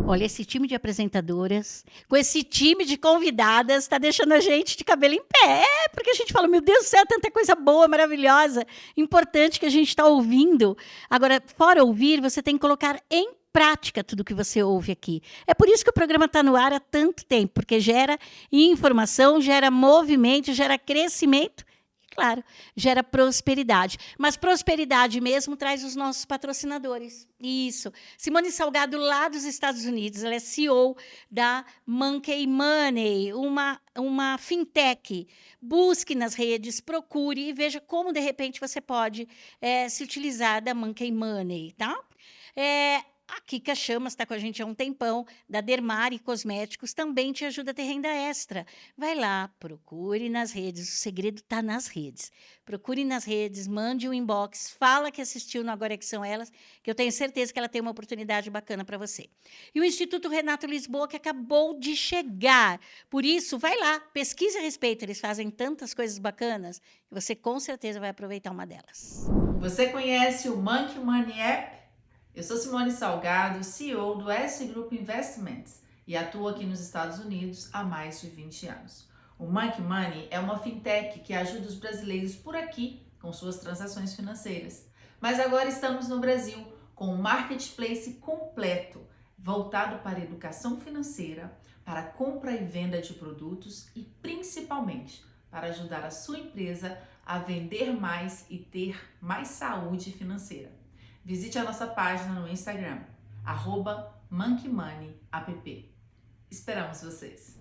Olha, esse time de apresentadoras, com esse time de convidadas, está deixando a gente de cabelo em pé, porque a gente fala, meu Deus do céu, tanta coisa boa, maravilhosa, importante que a gente está ouvindo. Agora, fora ouvir, você tem que colocar em prática tudo que você ouve aqui. É por isso que o programa está no ar há tanto tempo, porque gera informação, gera movimento, gera crescimento e, claro, gera prosperidade. Mas prosperidade mesmo traz os nossos patrocinadores. Isso. Simone Salgado, lá dos Estados Unidos, ela é CEO da Monkey Money, uma fintech. Busque nas redes, procure e veja como, de repente, você pode se utilizar da Monkey Money, tá? A Kika Chamas está com a gente há um tempão, da Dermari Cosméticos, também te ajuda a ter renda extra. Vai lá, procure nas redes, o segredo está nas redes. Procure nas redes, mande um inbox, fala que assistiu no Agora é que São Elas, que eu tenho certeza que ela tem uma oportunidade bacana para você. E o Instituto Renato Lisboa, que acabou de chegar. Por isso, vai lá, pesquise a respeito, eles fazem tantas coisas bacanas, que você com certeza vai aproveitar uma delas. Você conhece o Monkey Money App? Eu sou Simone Salgado, CEO do S Group Investments e atuo aqui nos Estados Unidos há mais de 20 anos. O Monkey Money é uma fintech que ajuda os brasileiros por aqui com suas transações financeiras. Mas agora estamos no Brasil com um marketplace completo, voltado para a educação financeira, para a compra e venda de produtos e principalmente para ajudar a sua empresa a vender mais e ter mais saúde financeira. Visite a nossa página no Instagram, @monkeymoneyapp. Esperamos vocês!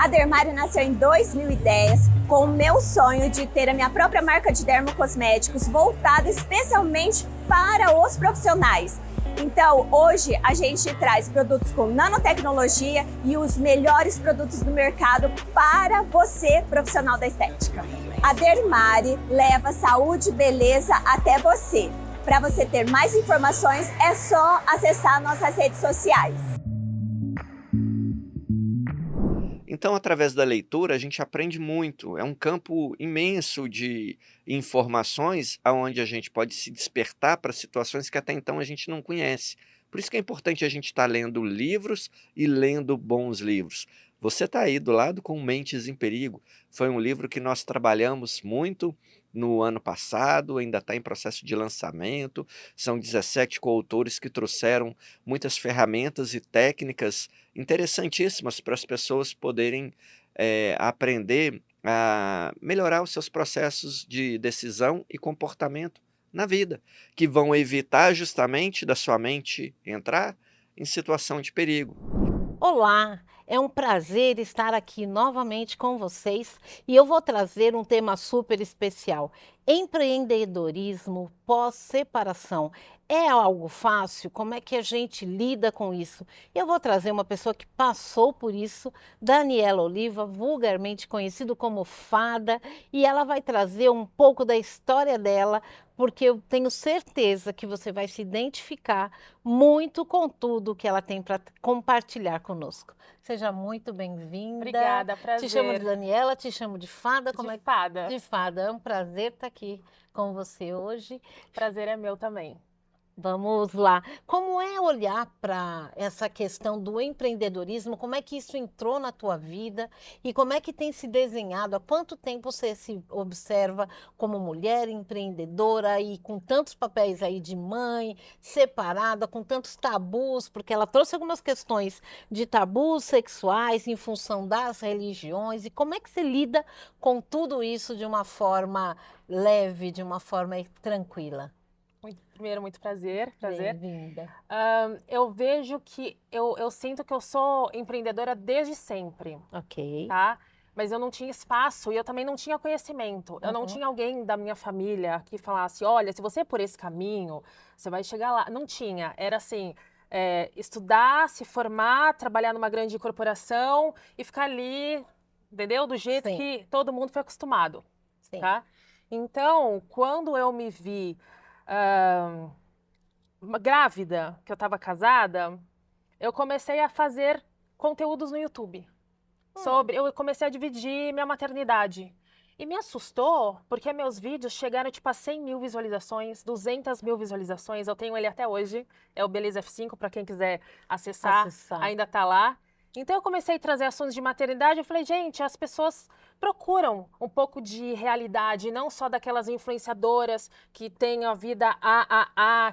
A Dermário nasceu em 2010 com o meu sonho de ter a minha própria marca de dermocosméticos voltada especialmente para os profissionais. Então, hoje a gente traz produtos com nanotecnologia e os melhores produtos do mercado para você, profissional da estética. A Dermari leva saúde e beleza até você. Para você ter mais informações, é só acessar nossas redes sociais. Então, através da leitura, a gente aprende muito. É um campo imenso de informações onde a gente pode se despertar para situações que até então a gente não conhece. Por isso que é importante a gente estar lendo livros e lendo bons livros. Você está aí do lado com Mentes em Perigo. Foi um livro que nós trabalhamos muito no ano passado, ainda está em processo de lançamento. São 17 coautores que trouxeram muitas ferramentas e técnicas interessantíssimas para as pessoas poderem aprender a melhorar os seus processos de decisão e comportamento na vida, que vão evitar justamente da sua mente entrar em situação de perigo. Olá, é um prazer estar aqui novamente com vocês e eu vou trazer um tema super especial: empreendedorismo pós-separação. É algo fácil? Como é que a gente lida com isso? Eu vou trazer uma pessoa que passou por isso, Daniela Oliva, vulgarmente conhecido como Fada, e ela vai trazer um pouco da história dela, porque eu tenho certeza que você vai se identificar muito com tudo que ela tem para compartilhar conosco. Seja muito bem-vinda. Obrigada, prazer. Te chamo de Daniela, te chamo de Fada. De Fada. De Fada. É um prazer estar aqui com você hoje. Prazer é meu também. Vamos lá. Como é olhar para essa questão do empreendedorismo? Como é que isso entrou na tua vida? E como é que tem se desenhado? Há quanto tempo você se observa como mulher empreendedora e com tantos papéis aí de mãe, separada, com tantos tabus? Porque ela trouxe algumas questões de tabus sexuais em função das religiões. E como é que você lida com tudo isso de uma forma leve, de uma forma tranquila? Primeiro, muito prazer. Bem-vinda. Eu vejo que, eu sinto que eu sou empreendedora desde sempre. Ok. Tá? Mas eu não tinha espaço e eu também não tinha conhecimento. Eu não Uhum. tinha alguém da minha família que falasse, olha, se você é por esse caminho, você vai chegar lá. Não tinha. Era assim, estudar, se formar, trabalhar numa grande corporação e ficar ali, entendeu? Do jeito Sim. que todo mundo foi acostumado. Sim. Tá? Então, quando eu me vi grávida, que eu estava casada, eu comecei a fazer conteúdos no YouTube. Eu comecei a dividir minha maternidade. E me assustou, porque meus vídeos chegaram tipo a 100 mil visualizações, 200 mil visualizações. Eu tenho ele até hoje, é o Beleza F5, para quem quiser acessar, ainda tá lá. Então eu comecei a trazer assuntos de maternidade, eu falei, gente, as pessoas procuram um pouco de realidade, não só daquelas influenciadoras que têm a vida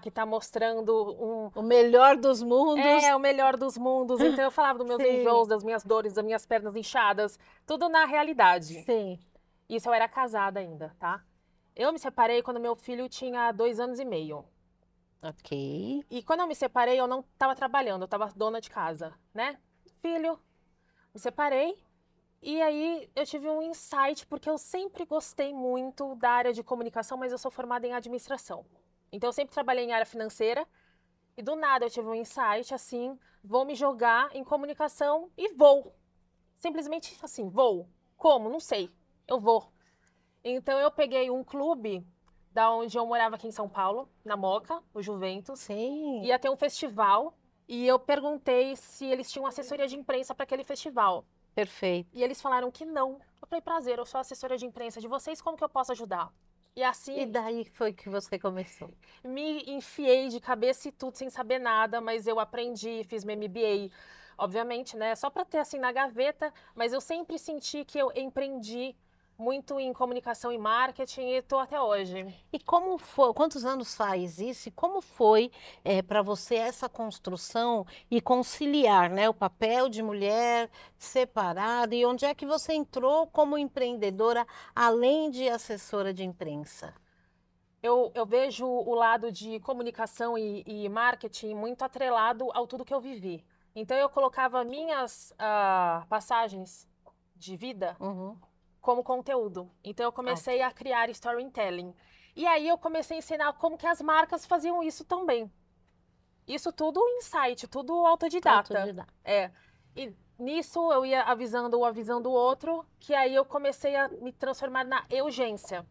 que tá mostrando o melhor dos mundos. O melhor dos mundos. Então eu falava dos meus Sim. enjoos, das minhas dores, das minhas pernas inchadas, tudo na realidade. Sim. Isso eu era casada ainda, tá? Eu me separei quando meu filho tinha 2 anos e meio. Ok. E quando eu me separei, eu não estava trabalhando, eu estava dona de casa, né? Filho, me separei e aí eu tive um insight, porque eu sempre gostei muito da área de comunicação, mas eu sou formada em administração. Então eu sempre trabalhei em área financeira e do nada eu tive um insight assim, vou me jogar em comunicação e vou. Simplesmente assim, vou. Como? Não sei. Eu vou. Então eu peguei um clube da onde eu morava aqui em São Paulo, na Moca, o Juventus. Sim. Ia ter um festival. E eu perguntei se eles tinham assessoria de imprensa para aquele festival. Perfeito. E eles falaram que não. Eu falei, prazer, eu sou assessora de imprensa de vocês, como que eu posso ajudar? E assim... E daí foi que você começou? Me enfiei de cabeça e tudo, sem saber nada, mas eu aprendi, fiz meu MBA, obviamente, né, só para ter assim na gaveta, mas eu sempre senti que eu empreendi muito em comunicação e marketing e estou até hoje. E como foi, quantos anos faz isso? E como foi para você essa construção e conciliar, né, o papel de mulher separado? E onde é que você entrou como empreendedora, além de assessora de imprensa? Eu vejo o lado de comunicação e marketing muito atrelado ao tudo que eu vivi. Então, eu colocava minhas passagens de vida como conteúdo. Então, eu comecei a criar storytelling. E aí, eu comecei a ensinar como que as marcas faziam isso também. Isso tudo em site, tudo autodidata. É. E nisso, eu ia avisando o outro, que aí eu comecei a me transformar na Eugência.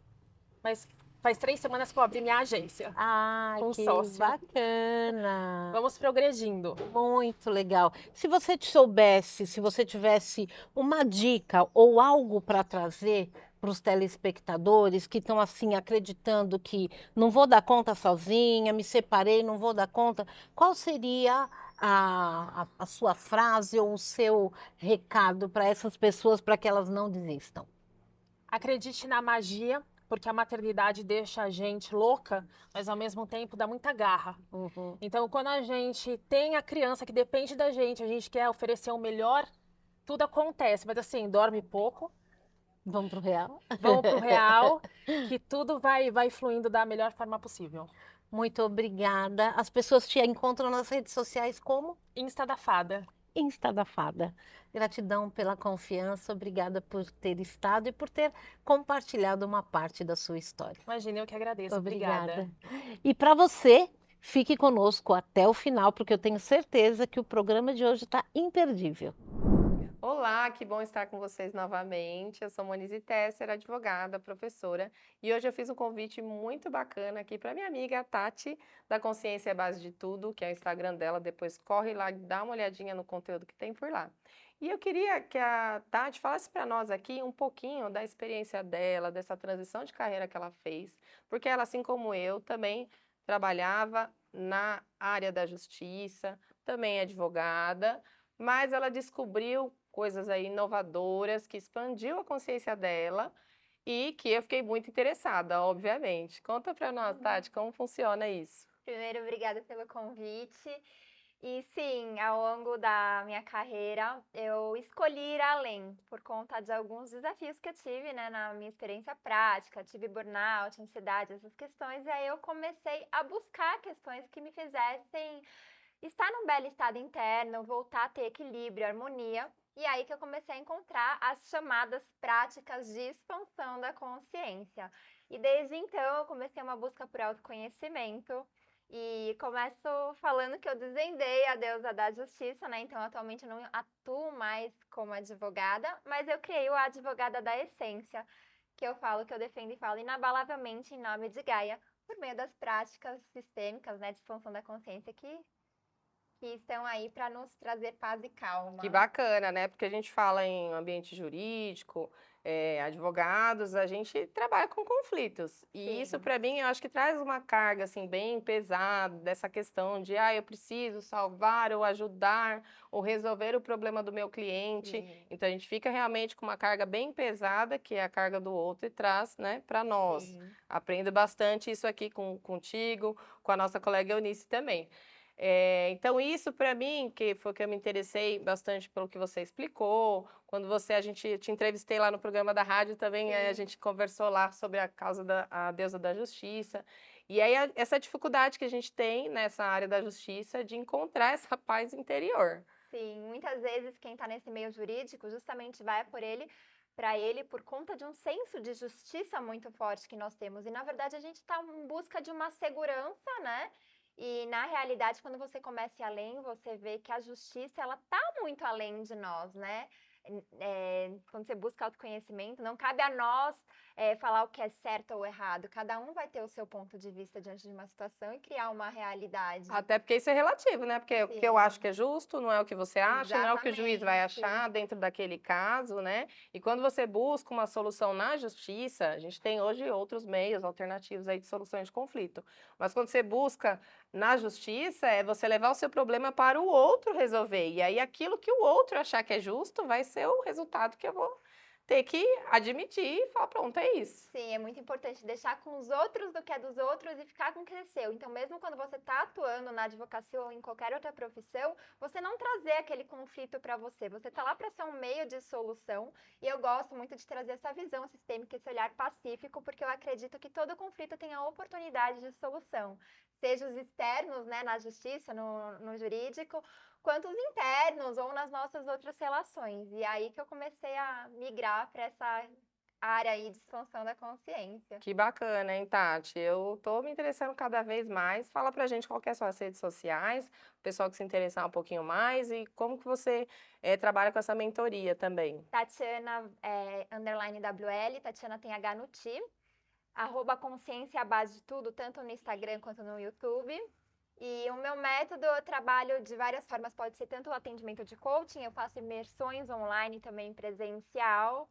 Mas faz 3 semanas que eu abri minha agência. Ah, com que sócio. bacana. Vamos progredindo. Muito legal. Se você soubesse, se você tivesse uma dica ou algo para trazer para os telespectadores que estão assim acreditando que não vou dar conta sozinha, me separei, não vou dar conta, qual seria a sua frase ou o seu recado para essas pessoas para que elas não desistam? Acredite na magia, porque a maternidade deixa a gente louca, mas ao mesmo tempo dá muita garra. Então, quando a gente tem a criança que depende da gente, a gente quer oferecer o melhor, tudo acontece. Mas assim, dorme pouco. Vamos pro real. Vamos pro real, que tudo vai fluindo da melhor forma possível. Muito obrigada. As pessoas te encontram nas redes sociais como? Insta da Fada. Insta da Fada. Gratidão pela confiança, obrigada por ter estado e por ter compartilhado uma parte da sua história. Imagina, eu que agradeço. Obrigada. E para você, fique conosco até o final, porque eu tenho certeza que o programa de hoje está imperdível. Olá, que bom estar com vocês novamente. Eu sou Monize Tesser, advogada, professora, e hoje eu fiz um convite muito bacana aqui para minha amiga Tati, da Consciência é Base de Tudo, que é o Instagram dela. Depois corre lá e dá uma olhadinha no conteúdo que tem por lá. E eu queria que a Tati falasse para nós aqui um pouquinho da experiência dela, dessa transição de carreira que ela fez, porque ela, assim como eu, também trabalhava na área da justiça, também é advogada, mas ela descobriu coisas aí inovadoras que expandiu a consciência dela e que eu fiquei muito interessada, obviamente. Conta para nós, Tati, como funciona isso? Primeiro, obrigada pelo convite. E sim, ao longo da minha carreira, eu escolhi ir além por conta de alguns desafios que eu tive, né, na minha experiência prática. Tive burnout, ansiedade, essas questões, e aí eu comecei a buscar questões que me fizessem estar num belo estado interno, voltar a ter equilíbrio, harmonia. E aí que eu comecei a encontrar as chamadas práticas de expansão da consciência. E desde então eu comecei uma busca por autoconhecimento. E começo falando que eu desvendei a deusa da justiça, né? Então, atualmente eu não atuo mais como advogada, mas eu criei o advogada da essência, que eu falo, que eu defendo e falo inabalavelmente em nome de Gaia, por meio das práticas sistêmicas, né, de expansão da consciência que estão aí para nos trazer paz e calma. Que bacana, né? Porque a gente fala em ambiente jurídico, advogados, a gente trabalha com conflitos. E isso, para mim, eu acho que traz uma carga assim, bem pesada, dessa questão de eu preciso salvar ou ajudar ou resolver o problema do meu cliente. Então, a gente fica realmente com uma carga bem pesada, que é a carga do outro, e traz, né, para nós. Aprendo bastante isso aqui contigo, com a nossa colega Eunice também. Então, isso para mim, que foi que eu me interessei bastante pelo que você explicou. Quando a gente te entrevistei lá no programa da rádio também, a gente conversou lá sobre a causa da deusa da justiça. E aí, essa dificuldade que a gente tem nessa área da justiça de encontrar essa paz interior. Sim, muitas vezes quem está nesse meio jurídico justamente vai para ele por conta de um senso de justiça muito forte que nós temos. E, na verdade, a gente está em busca de uma segurança, né? E, na realidade, quando você começa a ir além, você vê que a justiça, ela tá muito além de nós, né? Quando você busca autoconhecimento, não cabe a nós falar o que é certo ou errado. Cada um vai ter o seu ponto de vista diante de uma situação e criar uma realidade. Até porque isso é relativo, né? Porque o que eu acho que é justo não é o que você acha, não é o que o juiz vai achar dentro daquele caso, né? E quando você busca uma solução na justiça, a gente tem hoje outros meios alternativos aí de soluções de conflito. Mas quando você busca Na justiça é você levar o seu problema para o outro resolver. E aí aquilo que o outro achar que é justo vai ser o resultado que eu vou ter que admitir e falar, pronto, é isso. Sim, é muito importante deixar com os outros do que é dos outros e ficar com o que é seu. Então, mesmo quando você está atuando na advocacia ou em qualquer outra profissão, você não trazer aquele conflito para você. Você está lá para ser um meio de solução. E eu gosto muito de trazer essa visão sistêmica, esse olhar pacífico, porque eu acredito que todo conflito tem a oportunidade de solução. Seja os externos, né, na justiça, no jurídico, quanto os internos ou nas nossas outras relações. E aí que eu comecei a migrar para essa área aí de expansão da consciência. Que bacana, hein, Tati? Eu tô me interessando cada vez mais. Fala pra gente qual que é as suas redes sociais, o pessoal que se interessar um pouquinho mais e como que você trabalha com essa mentoria também. Tatiana, underline WL, Tatiana tem H no T, @consciência à base de tudo, tanto no Instagram quanto no YouTube. E o meu método, eu trabalho de várias formas, pode ser tanto o atendimento de coaching, eu faço imersões online também presencial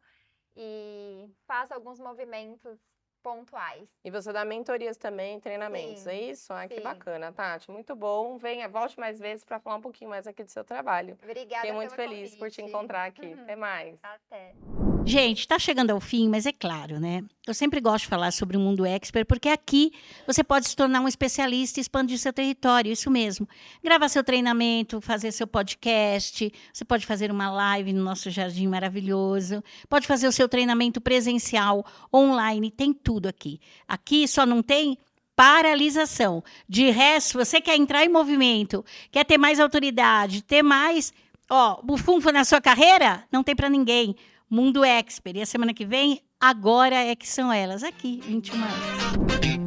e faço alguns movimentos pontuais. E você dá mentorias também, treinamentos, Sim, é isso? Ah, que sim. bacana, Tati. Muito bom. Venha, volte mais vezes para falar um pouquinho mais aqui do seu trabalho. Obrigada Fiquei muito pelo feliz por te convite. encontrar aqui. Até mais. Até. Gente, está chegando ao fim, mas é claro, né? Eu sempre gosto de falar sobre o mundo expert, porque aqui você pode se tornar um especialista e expandir seu território, isso mesmo. Gravar seu treinamento, fazer seu podcast, você pode fazer uma live no nosso jardim maravilhoso, pode fazer o seu treinamento presencial, online, tem tudo aqui. Aqui só não tem paralisação. De resto, você quer entrar em movimento, quer ter mais autoridade, ter mais, bufunfa na sua carreira? Não tem para ninguém. Mundo Expert. E a semana que vem, agora é que são elas. Aqui, 21 horas.